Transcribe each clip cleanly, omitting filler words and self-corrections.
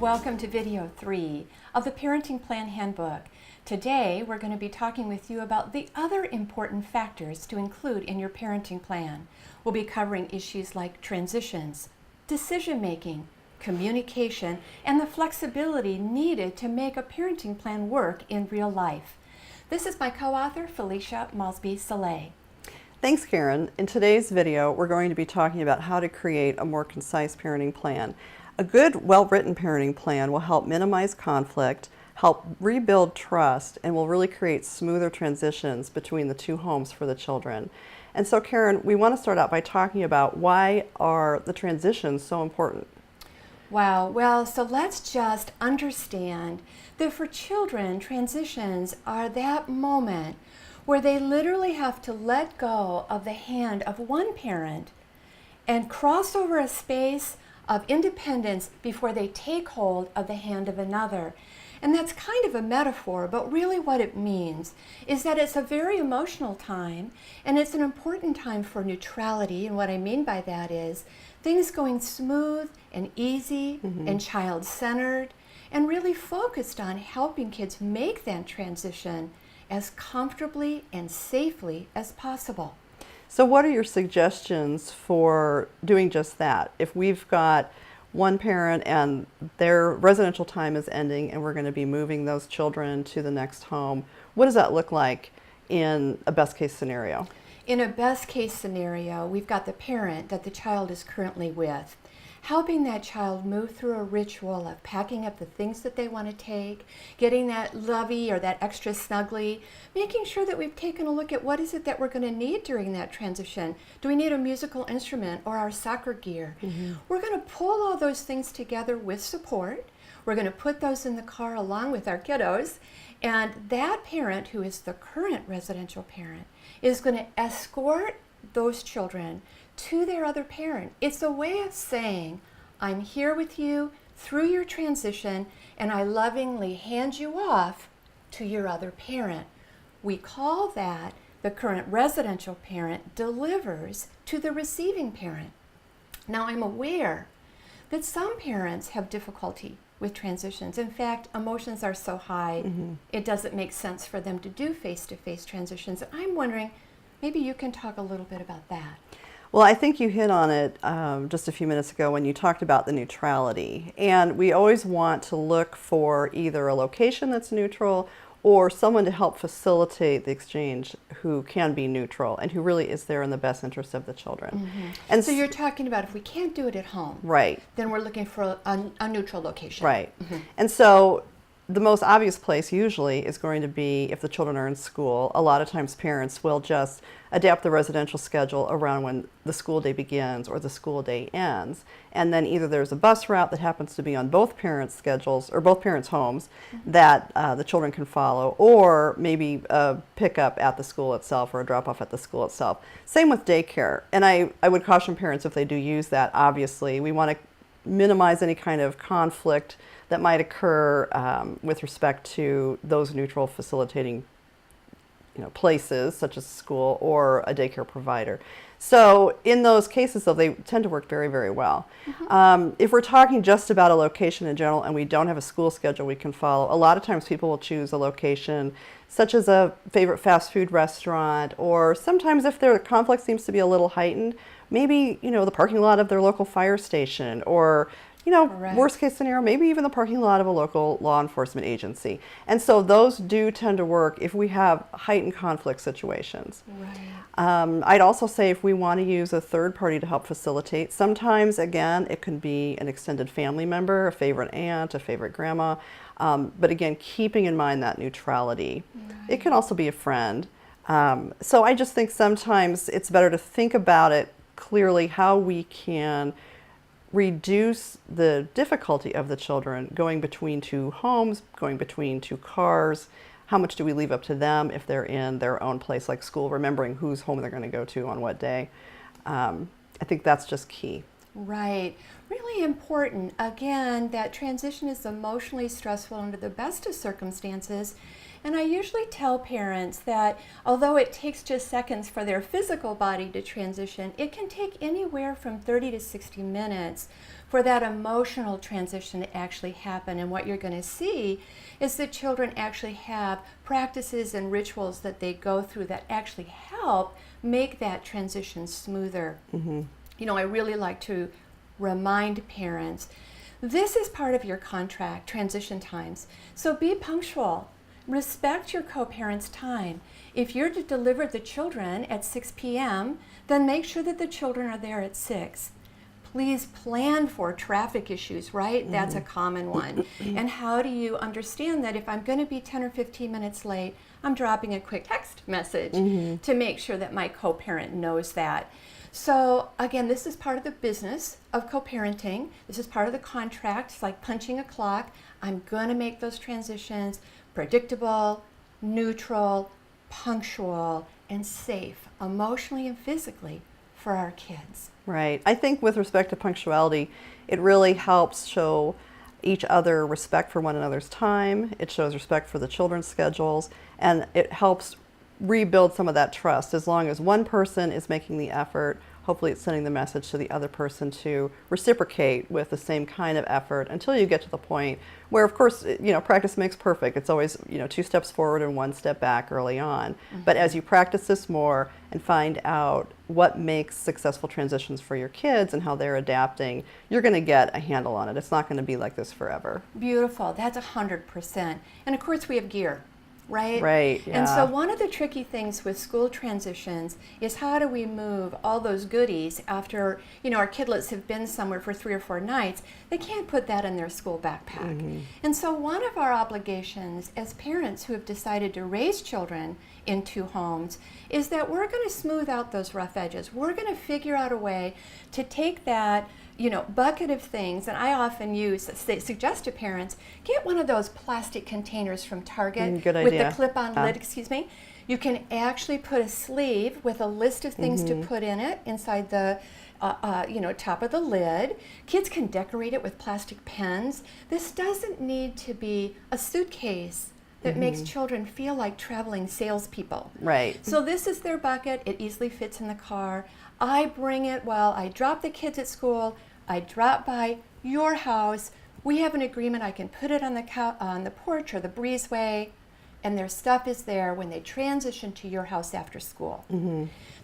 welcome to video 3 of the Parenting Plan Handbook. Today we're going to be talking with you about the other important factors to include in your parenting plan. We'll be covering issues like transitions, decision making, communication, and the flexibility needed to make a parenting plan work in real life. This is my co-author, Felicia Malsby-Saleh. Thanks, Karen. In today's video, we're going to be talking about how to create a more concise parenting plan. A good, well-written parenting plan will help minimize conflict, help rebuild trust, and will really create smoother transitions between the two homes for the children. And so, Karen, we want to start out by talking about why are the transitions so important? Wow, well, so let's just understand that for children, transitions are that moment where they literally have to let go of the hand of one parent and cross over a space of independence before they take hold of the hand of another. And that's kind of a metaphor, but really what it means is that it's a very emotional time, and it's an important time for neutrality. And what I mean by that is things going smooth and easy and child-centered and really focused on helping kids make that transition as comfortably and safely as possible. So what are your suggestions for doing just that? If we've got one parent and their residential time is ending and we're going to be moving those children to the next home, what does that look like in a best case scenario? In a best case scenario, we've got the parent that the child is currently with, helping that child move through a ritual of packing up the things that they want to take, getting that lovey or that extra snuggly, making sure that we've taken a look at what is it that we're going to need during that transition. Do we need a musical instrument or our soccer gear? We're going to pull all those things together with support. We're going to put those in the car along with our kiddos, and that parent, who is the current residential parent, is going to escort those children to their other parent. It's a way of saying, I'm here with you through your transition, and I lovingly hand you off to your other parent. We call that the current residential parent delivers to the receiving parent. Now, I'm aware that some parents have difficulty with transitions. In fact, emotions are so high, it doesn't make sense for them to do face-to-face transitions. And I'm wondering, maybe you can talk a little bit about that. Well, I think you hit on it just a few minutes ago when you talked about the neutrality. And we always want to look for either a location that's neutral or someone to help facilitate the exchange who can be neutral and who really is there in the best interest of the children. And so you're talking about if we can't do it at home, right, then we're looking for a neutral location. Right. And so the most obvious place usually is going to be if the children are in school. A lot of times parents will just adapt the residential schedule around when the school day begins or the school day ends. And then either there's a bus route that happens to be on both parents' schedules or both parents' homes that the children can follow, or maybe a pickup at the school itself or a drop off at the school itself. Same with daycare. And I would caution parents if they do use that, obviously, we want to minimize any kind of conflict that might occur with respect to those neutral facilitating places such as school or a daycare provider. So in those cases, though, they tend to work very, very well. If we're talking just about a location in general and we don't have a school schedule we can follow, a lot of times people will choose a location such as a favorite fast food restaurant, or sometimes if their conflict seems to be a little heightened, maybe the parking lot of their local fire station, or worst case scenario, maybe even the parking lot of a local law enforcement agency. And so those do tend to work if we have heightened conflict situations. I'd also say if we want to use a third party to help facilitate, sometimes, again, it can be an extended family member, a favorite aunt, a favorite grandma, but again, keeping in mind that neutrality. It can also be a friend. So I just think sometimes it's better to think about it clearly, how we can reduce the difficulty of the children going between two homes, going between two cars. How much do we leave up to them if they're in their own place like school, remembering whose home they're going to go to on what day. I think that's just key. Right. Really important. Again, that transition is emotionally stressful under the best of circumstances. And I usually tell parents that although it takes just seconds for their physical body to transition, it can take anywhere from 30 to 60 minutes for that emotional transition to actually happen. And what you're going to see is that children actually have practices and rituals that they go through that actually help make that transition smoother. You know, I really like to remind parents, this is part of your contract, transition times. So be punctual. Respect your co-parent's time. If you're to deliver the children at 6 p.m., then make sure that the children are there at 6. Please plan for traffic issues, right? That's a common one. And how do you understand that if I'm going to be 10 or 15 minutes late, I'm dropping a quick text message to make sure that my co-parent knows that. So again, this is part of the business of co-parenting. This is part of the contract. It's like punching a clock. I'm going to make those transitions predictable, neutral, punctual, and safe, emotionally and physically, for our kids. Right. I think with respect to punctuality, it really helps show each other respect for one another's time. It shows respect for the children's schedules, and it helps rebuild some of that trust. As long as one person is making the effort, hopefully it's sending the message to the other person to reciprocate with the same kind of effort until you get to the point where, of course, you know, practice makes perfect. It's always, you know, 2 steps forward and 1 step back early on. But as you practice this more and find out what makes successful transitions for your kids and how they're adapting, you're going to get a handle on it. It's not going to be like this forever. Beautiful. That's 100%. And of course, we have gear. Right? Right, yeah. And so one of the tricky things with school transitions is how do we move all those goodies after, you know, our kidlets have been somewhere for 3 or 4 nights. They can't put that in their school backpack. And so one of our obligations as parents who have decided to raise children in 2 homes is that we're going to smooth out those rough edges. We're going to figure out a way to take that, you know, bucket of things, and I often suggest to parents, get one of those plastic containers from Target Good with idea. the clip-on lid, excuse me. You can actually put a sleeve with a list of things to put in it inside the you know, top of the lid. Kids can decorate it with plastic pens. This doesn't need to be a suitcase that makes children feel like traveling salespeople. Right. So this is their bucket. It easily fits in the car. I bring it while I drop the kids at school. I drop by your house. We have an agreement. I can put it on the porch or the breezeway, and their stuff is there when they transition to your house after school.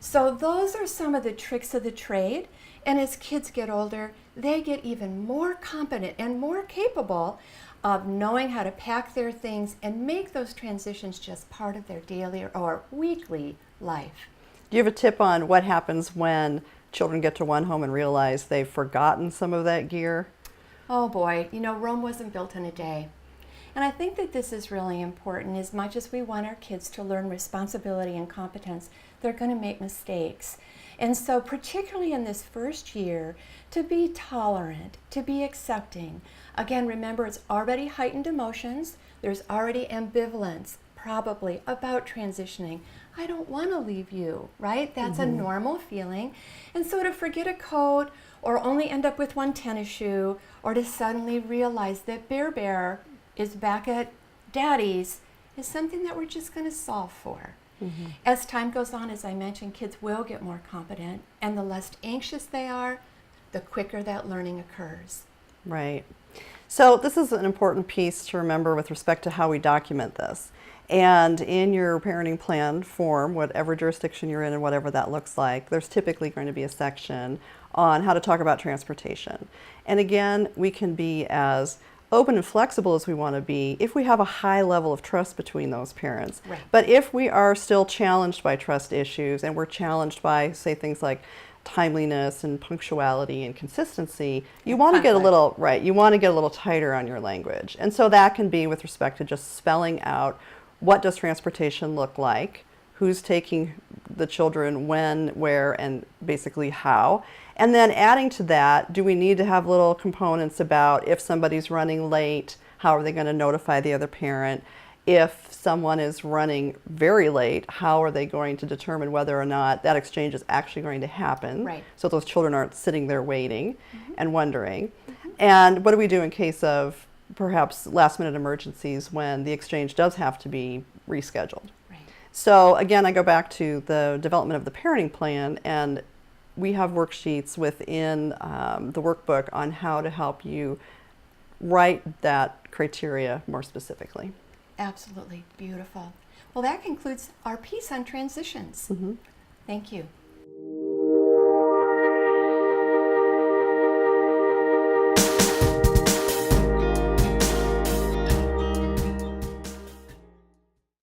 So those are some of the tricks of the trade. And as kids get older, they get even more competent and more capable of knowing how to pack their things and make those transitions just part of their daily or weekly life. Do you have a tip on what happens when children get to one home and realize they've forgotten some of that gear? Oh boy, you know, Rome wasn't built in a day. And I think that this is really important. As much as we want our kids to learn responsibility and competence, they're going to make mistakes. And so particularly in this first year, to be tolerant, to be accepting. Again, remember, it's already heightened emotions. There's already ambivalence, probably, about transitioning. I don't want to leave you, right? That's a normal feeling. And so to forget a coat or only end up with one tennis shoe, or to suddenly realize that Bear is back at Daddy's, is something that we're just going to solve for. As time goes on, as I mentioned, kids will get more competent, and the less anxious they are, the quicker that learning occurs. Right. So this is an important piece to remember with respect to how we document this. And in your parenting plan form, whatever jurisdiction you're in and whatever that looks like, there's typically going to be a section on how to talk about transportation. And again, we can be as open and flexible as we want to be if we have a high level of trust between those parents. Right. But if we are still challenged by trust issues and we're challenged by, say, things like timeliness and punctuality and consistency, you want to get a little, right, you want to get a little tighter on your language. And so that can be with respect to just spelling out what does transportation look like, who's taking the children when, where, and basically how. And then adding to that, do we need to have little components about if somebody's running late, how are they going to notify the other parent? If someone is running very late, how are they going to determine whether or not that exchange is actually going to happen? Right. So those children aren't sitting there waiting and wondering. And what do we do in case of perhaps last minute emergencies when the exchange does have to be rescheduled. Right. So again, I go back to the development of the parenting plan, and we have worksheets within the workbook on how to help you write that criteria more specifically. Absolutely beautiful. Well, that concludes our piece on transitions. Mm-hmm. Thank you.